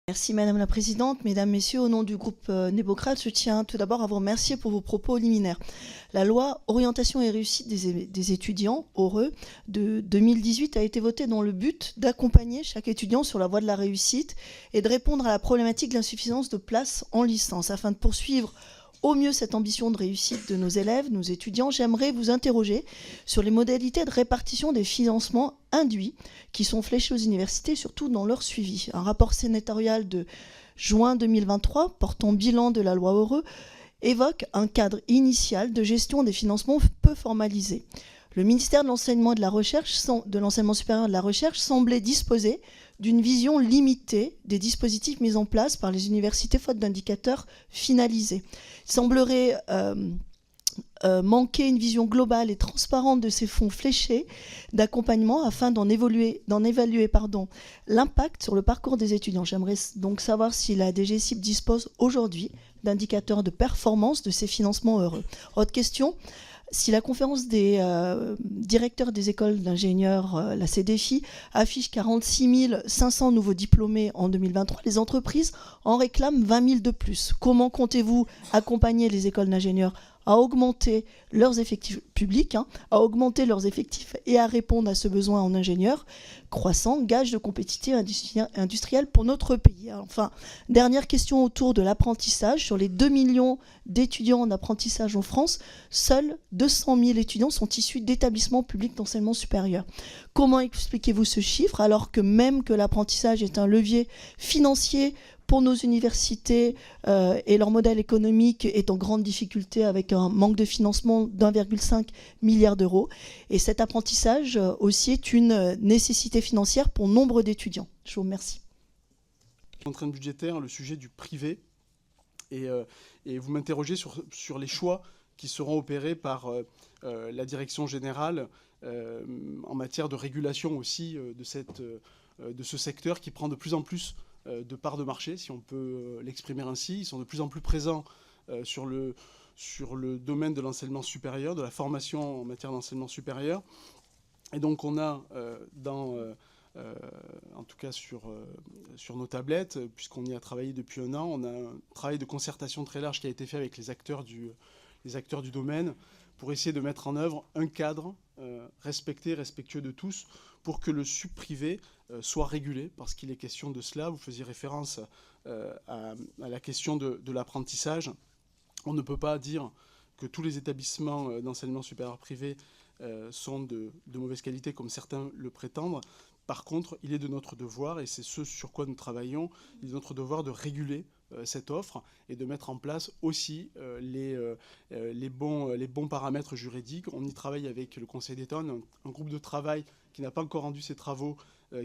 Merci Madame la Présidente. Mesdames, Messieurs, au nom du groupe Nébocrate, je tiens tout d'abord à vous remercier pour vos propos liminaires. La loi Orientation et réussite des étudiants, ORE, de 2018 a été votée dans le but d'accompagner chaque étudiant sur la voie de la réussite et de répondre à la problématique de l'insuffisance de places en licence. Afin de poursuivre au mieux cette ambition de réussite de nos élèves, nos étudiants, j'aimerais vous interroger sur les modalités de répartition des financements induits qui sont fléchés aux universités, surtout dans leur suivi. Un rapport sénatorial de juin 2023 portant bilan de la loi ORE évoque un cadre initial de gestion des financements peu formalisé. Le ministère de l'Enseignement et de la Recherche, de l'Enseignement supérieur et de la Recherche semblait disposer d'une vision limitée des dispositifs mis en place par les universités faute d'indicateurs finalisés. Il semblerait manquer une vision globale et transparente de ces fonds fléchés d'accompagnement afin d'en évaluer l'impact sur le parcours des étudiants. J'aimerais donc savoir si la DGCIP dispose aujourd'hui d'indicateurs de performance de ces financements heureux. Autre question, si la conférence des directeurs des écoles d'ingénieurs, la CDFI, affiche 46 500 nouveaux diplômés en 2023, les entreprises en réclament 20 000 de plus. Comment comptez-vous accompagner les écoles d'ingénieurs à augmenter leurs effectifs publics, à augmenter leurs effectifs et à répondre à ce besoin en ingénieurs croissant, gage de compétitivité industrielle pour notre pays. Enfin, dernière question autour de l'apprentissage. Sur les 2 millions d'étudiants en apprentissage en France, seuls 200 000 étudiants sont issus d'établissements publics d'enseignement supérieur. Comment expliquez-vous ce chiffre alors que même que l'apprentissage est un levier financier pour nos universités et leur modèle économique est en grande difficulté avec un manque de financement d'1,5 milliard d'euros. Et cet apprentissage aussi est une nécessité financière pour nombre d'étudiants. Je vous remercie. Contrainte budgétaire, le sujet du privé. Et vous m'interrogez sur les choix qui seront opérés par la direction générale en matière de régulation aussi de ce secteur qui prend de plus en plus de parts de marché, si on peut l'exprimer ainsi. Ils sont de plus en plus présents sur le domaine de l'enseignement supérieur, de la formation en matière d'enseignement supérieur. Et donc on a en tout cas sur nos tablettes, puisqu'on y a travaillé depuis un an, on a un travail de concertation très large qui a été fait avec les acteurs du domaine pour essayer de mettre en œuvre un cadre respectueux de tous, pour que le sub-privé soit régulé, parce qu'il est question de cela. Vous faisiez référence à la question de l'apprentissage. On ne peut pas dire que tous les établissements d'enseignement supérieur privé sont de mauvaise qualité, comme certains le prétendent. Par contre, il est de notre devoir, et c'est ce sur quoi nous travaillons, il est de notre devoir de réguler cette offre et de mettre en place aussi les bons paramètres juridiques. On y travaille avec le Conseil d'État, un groupe de travail qui n'a pas encore rendu ses travaux,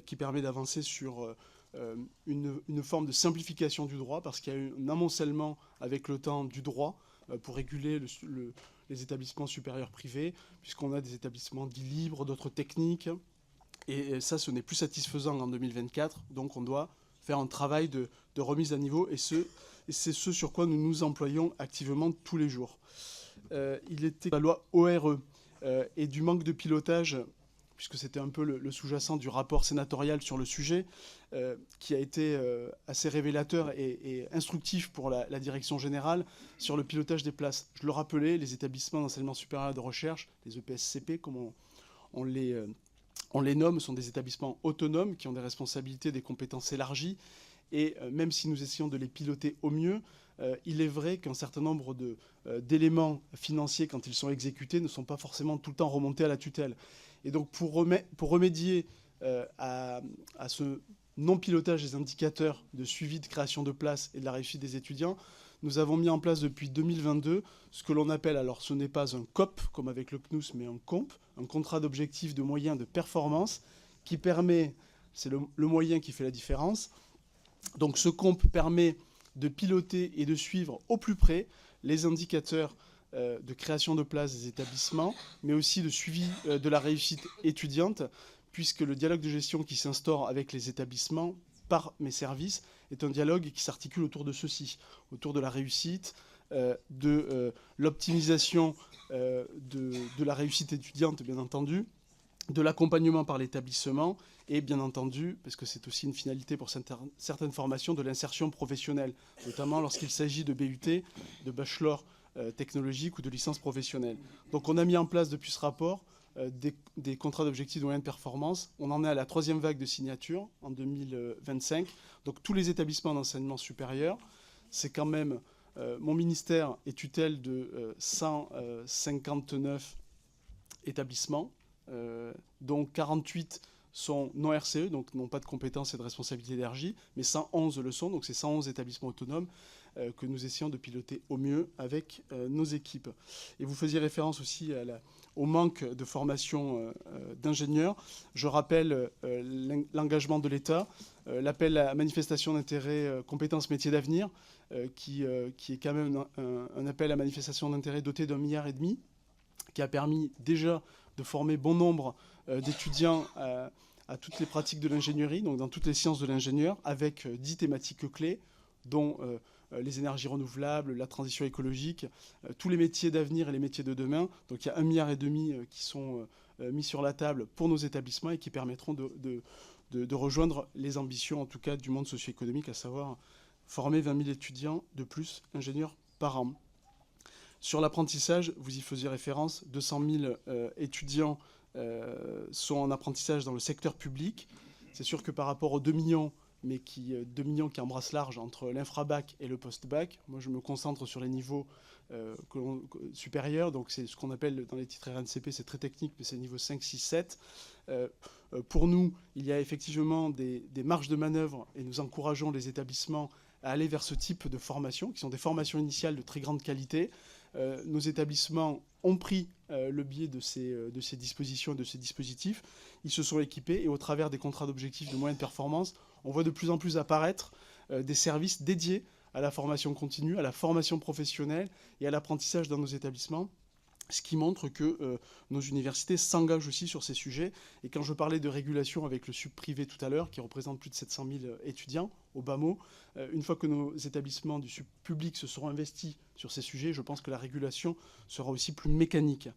qui permet d'avancer sur une forme de simplification du droit, parce qu'il y a eu un amoncellement avec le temps du droit pour réguler les établissements supérieurs privés, puisqu'on a des établissements dits libres, d'autres techniques. Et ça, ce n'est plus satisfaisant en 2024. Donc on doit faire un travail de remise à niveau. Et c'est ce sur quoi nous nous employons activement tous les jours. Il était la loi ORE et du manque de pilotage, puisque c'était un peu le sous-jacent du rapport sénatorial sur le sujet, qui a été assez révélateur et instructif pour la direction générale sur le pilotage des places. Je le rappelais, les établissements d'enseignement supérieur et de recherche, les EPSCP, comme on les nomme, sont des établissements autonomes qui ont des responsabilités, des compétences élargies. Et même si nous essayons de les piloter au mieux, il est vrai qu'un certain nombre d'éléments financiers, quand ils sont exécutés, ne sont pas forcément tout le temps remontés à la tutelle. Et donc pour remédier à ce non-pilotage des indicateurs de suivi de création de places et de la réussite des étudiants, nous avons mis en place depuis 2022 ce que l'on appelle, alors ce n'est pas un COP comme avec le CNUS, mais un COMP, un contrat d'objectifs de moyens de performance, qui permet, c'est le moyen qui fait la différence. Donc ce COMP permet de piloter et de suivre au plus près les indicateurs de création de places des établissements, mais aussi de suivi de la réussite étudiante, puisque le dialogue de gestion qui s'instaure avec les établissements par mes services est un dialogue qui s'articule autour de ceci, autour de la réussite, de l'optimisation de la réussite étudiante, bien entendu, de l'accompagnement par l'établissement et bien entendu, parce que c'est aussi une finalité pour certaines formations, de l'insertion professionnelle, notamment lorsqu'il s'agit de BUT, de bachelor technologique ou de licence professionnelle. Donc on a mis en place depuis ce rapport des contrats d'objectifs de moyenne performance. On en est à la 3e vague de signature en 2025. Donc tous les établissements d'enseignement supérieur, c'est quand même... mon ministère est tutelle de 159 établissements, dont 48 sont non RCE, donc n'ont pas de compétences et de responsabilité d'énergie, mais 111 le sont, donc c'est 111 établissements autonomes que nous essayons de piloter au mieux avec nos équipes. Et vous faisiez référence aussi au manque de formation d'ingénieurs. Je rappelle l'engagement de l'État, l'appel à manifestation d'intérêt compétences métiers d'avenir, qui est quand même un appel à manifestation d'intérêt doté d'1,5 milliard, qui a permis déjà de former bon nombre d'étudiants à toutes les pratiques de l'ingénierie, donc dans toutes les sciences de l'ingénieur, avec 10 thématiques clés, dont les énergies renouvelables, la transition écologique, tous les métiers d'avenir et les métiers de demain. Donc il y a 1,5 milliard qui sont mis sur la table pour nos établissements et qui permettront de rejoindre les ambitions, en tout cas, du monde socio-économique, à savoir former 20 000 étudiants de plus, ingénieurs par an. Sur l'apprentissage, vous y faisiez référence, 200 000 étudiants sont en apprentissage dans le secteur public. C'est sûr que par rapport aux 2 millions, mais 2 millions qui embrassent large entre l'infra-bac et le post-bac, moi je me concentre sur les niveaux supérieurs, donc c'est ce qu'on appelle dans les titres RNCP, c'est très technique, mais c'est niveau 5, 6, 7. Pour nous, il y a effectivement des marges de manœuvre et nous encourageons les établissements à aller vers ce type de formation, qui sont des formations initiales de très grande qualité. Nos établissements ont pris le biais de ces dispositions, de ces dispositifs. Ils se sont équipés et au travers des contrats d'objectifs de moyenne performance, on voit de plus en plus apparaître des services dédiés à la formation continue, à la formation professionnelle et à l'apprentissage dans nos établissements, ce qui montre que nos universités s'engagent aussi sur ces sujets. Et quand je parlais de régulation avec le sub-privé tout à l'heure, qui représente plus de 700 000 étudiants, au bas mot, une fois que nos établissements du sub-public se seront investis sur ces sujets, je pense que la régulation sera aussi plus mécanique.